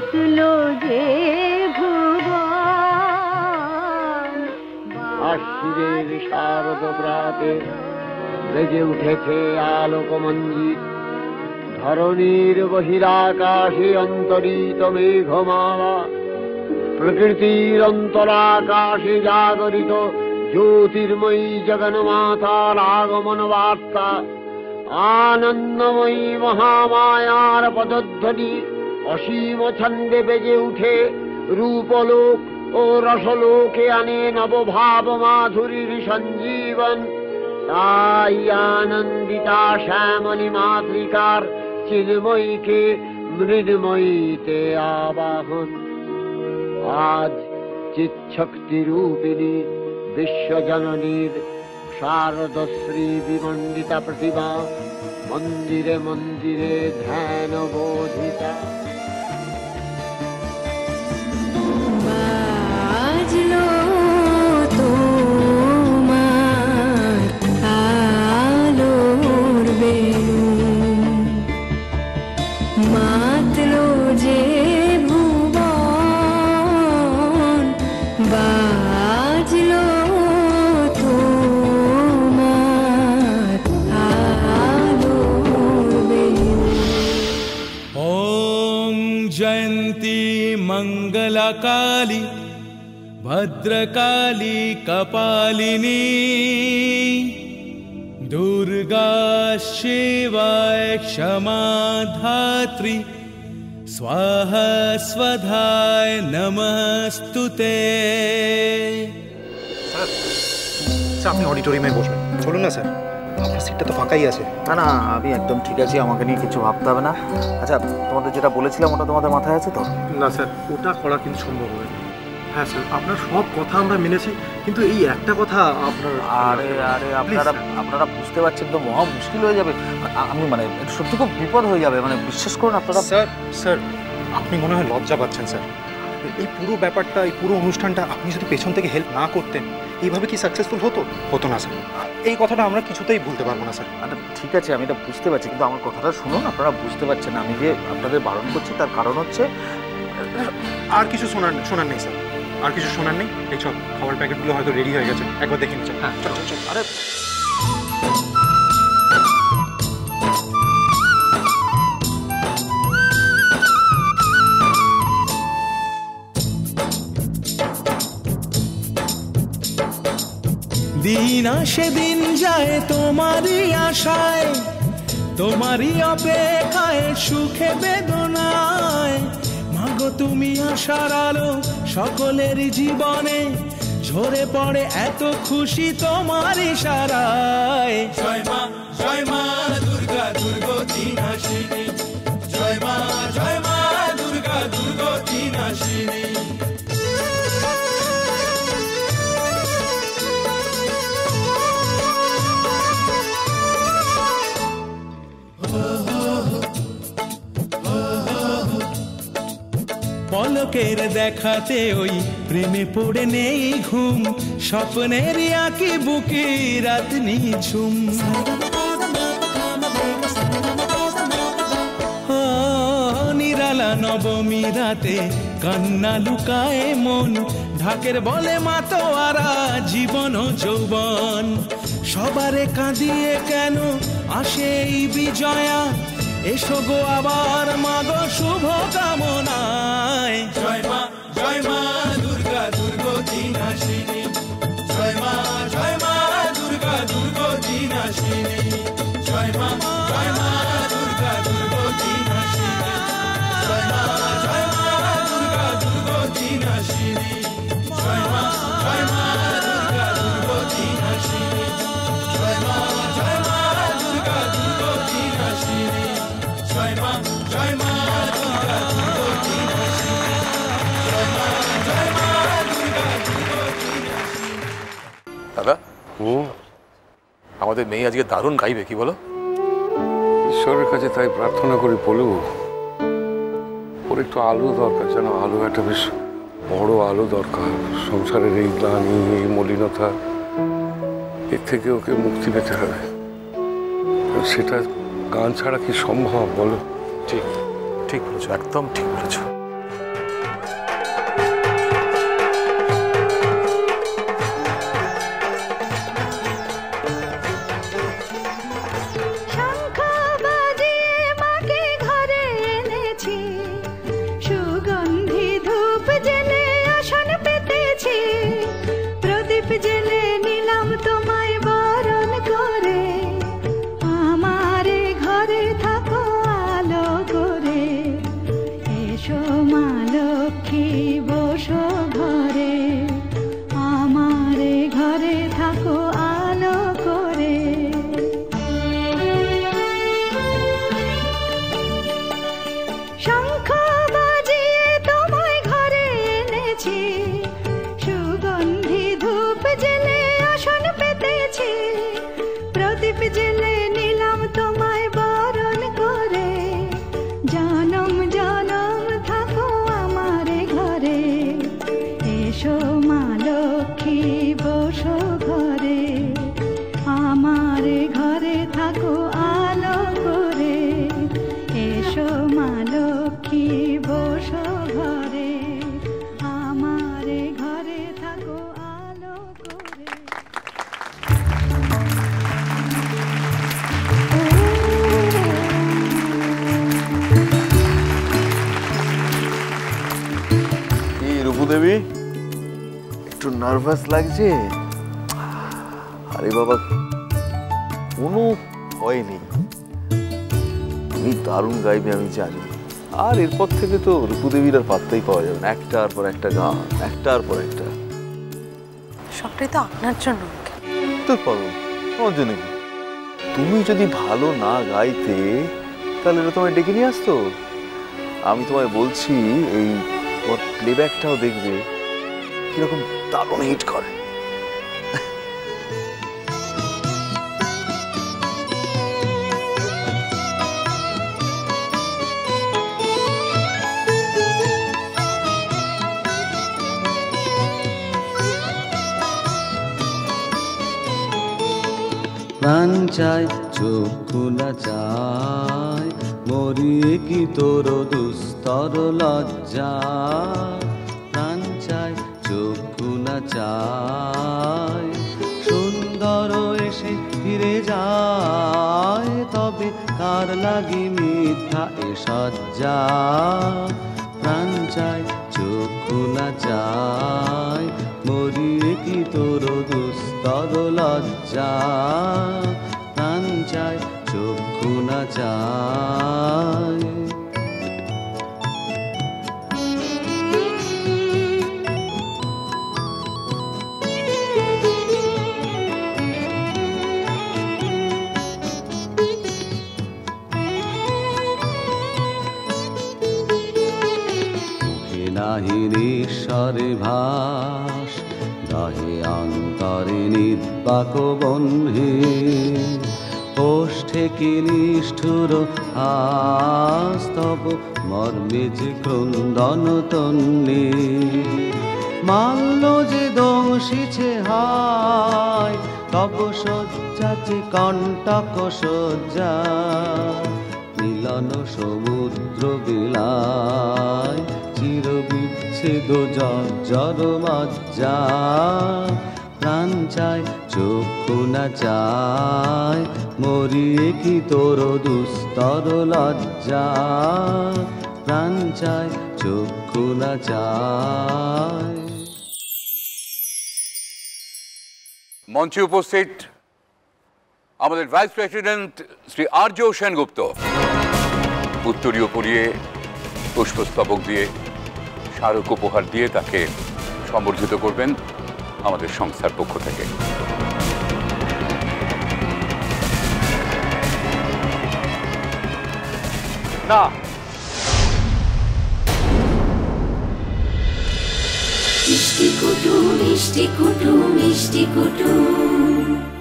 মাতলো যে ভুবন। আশ্বিনের শারদ প্রাতে বেজে উঠেছে আলোকমঞ্জিত, ধরণীর বহিরাকাশে অন্তরিত মেঘমালা, প্রকৃতির অন্তরাকাশে জাগরিত জ্যোতির্ময়ী জগন্মাতার আগমন বার্তা, আনন্দময়ী মহামায়ার পদধ্বনি অসীম ছন্দে বেজে উঠে রূপলোক ও রসলোকে আনে নবভাব মাধুরীর সঞ্জীবন। তাই আনন্দিতা শ্যামলী মাতৃকার চিন্ময়ীকে মৃন্ময়ীতে আবাহন। আজ চিৎশক্তি রূপিণী বিশ্বজননীর শারদশ্রী বিমণ্ডিতা প্রতিমা মন্দিরে মন্দিরে ধ্যান বোধিতা। मंगलाकाली भद्रकाली कपालिनी दुर्गा शिवाय क्षमा धात्री स्वाहा स्वधाय नमस्तुते। স্যার আপনি অডিটোরিয়ামে বসবেন, চলুন না স্যার, আপনার সিটটা তো ফাঁকাই আছে। না না, আমি একদম ঠিক আছি, আমাকে নিয়ে কিছু ভাবতে হবে না। আচ্ছা, তোমাদের যেটা বলেছিলাম ওটা তোমাদের মাথায় আছে তো? না স্যার, ওটা করা কিন্তু সম্ভব হবে না। হ্যাঁ স্যার, আপনার সব কথা আমরা মেনেছি, কিন্তু এই একটা কথা আপনার। আরে আরে আপনারা বুঝতে পারছেন তো, মহা মুশকিল হয়ে যাবে। আমি মানে সত্যি খুব বিপদ হয়ে যাবে, মানে বিশ্বাস করুন আপনারা। স্যার আপনি মনে হয় লজ্জা পাচ্ছেন স্যার। এই পুরো ব্যাপারটা, এই পুরো অনুষ্ঠানটা আপনি যদি পেছন থেকে হেল্প না করতেন, এইভাবে কি সাকসেসফুল হতো না স্যার। এই কথাটা আমরা কিছুতেই ভুলতে পারবো না স্যার। আচ্ছা ঠিক আছে, আমি এটা বুঝতে পারছি, কিন্তু আমার কথাটা শুনুন। আপনারা বুঝতে পারছেন না, আমি যে আপনাদের বারণ করছি তার কারণ হচ্ছে আর কিছু শোনার নেই স্যার, আর কিছু শোনার নেই। এই সব খাবার প্যাকেটগুলো হয়তো রেডি হয়ে গেছে, একবার দেখে নিচ্ছেন। হ্যাঁ চল। আরে দিন আসে দিন যায় তোমারই আশায়, তোমারই অপেক্ষায়, সুখে বেদনায়। মাগো তুমি আশার আলো সকলের জীবনে, ঝরে পড়ে এত খুশি তোমার ইশারায়। জয় মা দুর্গা দুর্গতি নাশিনী, জয় মা দুর্গা দুর্গতি নাশিনী। পলকের দেখাতে ওই প্রেমে পড়ে নেই ঘুম, স্বপ্নের আঁকি বুকে রাত নিঝুম। নিরালা নবমী রাতে কান্না লুকায় মন, ঢাকের বলে মাতোয়ারা জীবন ও যৌবন। সবারে কাঁদিয়ে কেন আসে এই বিজয়া, এসো গো আবার মাগো শুভ কামনায়। জয় মা দুর্গা দুর্গতি নাশিনী, জয় মা দুর্গা দুর্গতি নাশিনী, জয় মা দুর্গা দুর্গতি নাশিনী, জয় মা দুর্গা দুর্গতি নাশিনী, জয় মা দুর্গা দুর্গতি নাশিনী, জয় মা দুর্গা দুর্গতি নাশিনী, জয় মা দুর্গা দুর্গতি নাশিনী, জয় মা দুর্গা দুর্গতি নাশিনী। দাদা, আমাদের মেয়ে আজকে দারুণ গাইবে, কি বলো? ঈশ্বরের কাছে তাই প্রার্থনা করি পলু, ওর একটু আলো দরকার, যেন আলো, একটা বেশ বড় আলো দরকার। সংসারের এই গ্লানি, এই মলিনতা, এর থেকে ওকে মুক্তি পেতে হবে। সেটা গান ছাড়া কি সম্ভব বলো? ঠিক বলেছো, একদম ঠিক বলেছো। শঙ্খ বাজিয়ে তোমায় ঘরে এনেছি, সুগন্ধি ধূপ জেলে আসন পেতেছি, প্রদীপ জেলে নিলাম তোমায় বরণ করে, জনম জনম থাকো আমার ঘরে, এসো মা লক্ষ্মী বসো ঘরে, আমার ঘরে থাকো আলো করে, এসো মা লক্ষ্মী বসো ঘরে, আমার ঘরে থাকো আলো করে। কি রূপদেবী, একটু নার্ভাস লাগছে? আরে বাবা, কোনো ভয় নেই, তুমি দারুণ গাইবে আমি জানি। আর এরপর থেকে তো রূপদেবীর আর পাত্তাই পাওয়া যাবে না, একটার পর একটা গান, একটার পর একটা। সবটাই তো আপনার জন্য। তো পারো, আমার জন্য কি? তুমি যদি ভালো না গাইতে তাহলে এটা তোমায় ডেকে নিয়ে আসতো। আমি তোমায় বলছি, এই তোমার প্লেব্যাকটাও দেখবে কিরকম দারুণ হিট করে। প্রাণ চায় চোখ খোলা চায়, মরিয়ে কি তোর দুস্তর লজ্জা, প্রাণ চায় চোখ খোলা চায়, সুন্দর এসে ফিরে যায়, তবে কার লাগি মিথ্যা এ সজ্জা, প্রাণ চায় চোখ খোলা চায়, মরিয়ে কি তোর দুস্তর লজ্জা, প্রাণ চায় চোখ খোলা চায়। নাহি নিঃস্বরে ভাস, গাহে অন্তরে নির্বাক বন্ধে, ওষ্ঠে কি নিষ্ঠুর হাস্তব, মর্মে যে ক্রন্দন তন্নে, মাল্য যে দংশিছে হায়, তব শয্যা যে কণ্টক শয্যা, মিলন সমুদ্র বিলায়, চির বিচ্ছেদ জর্জর মজ্জা, প্রাণ চায় চক্ষু না চায়, মরিয়ে কি তোর দুস্তর লজ্জা, প্রাণ চায় চক্ষু না চায়। মঞ্চে উপস্থিত আমাদের ভাইস প্রেসিডেন্ট শ্রী আর্য সেনগুপ্ত, উত্তরীয় পরিয়ে পুষ্পস্তবক দিয়ে স্মারক উপহার দিয়ে তাকে সম্বর্ধিত করবেন আমাদের সংস্থার পক্ষ থেকে। না, মিষ্টি কুটুম মিষ্টি কুটুম মিষ্টি কুটুম।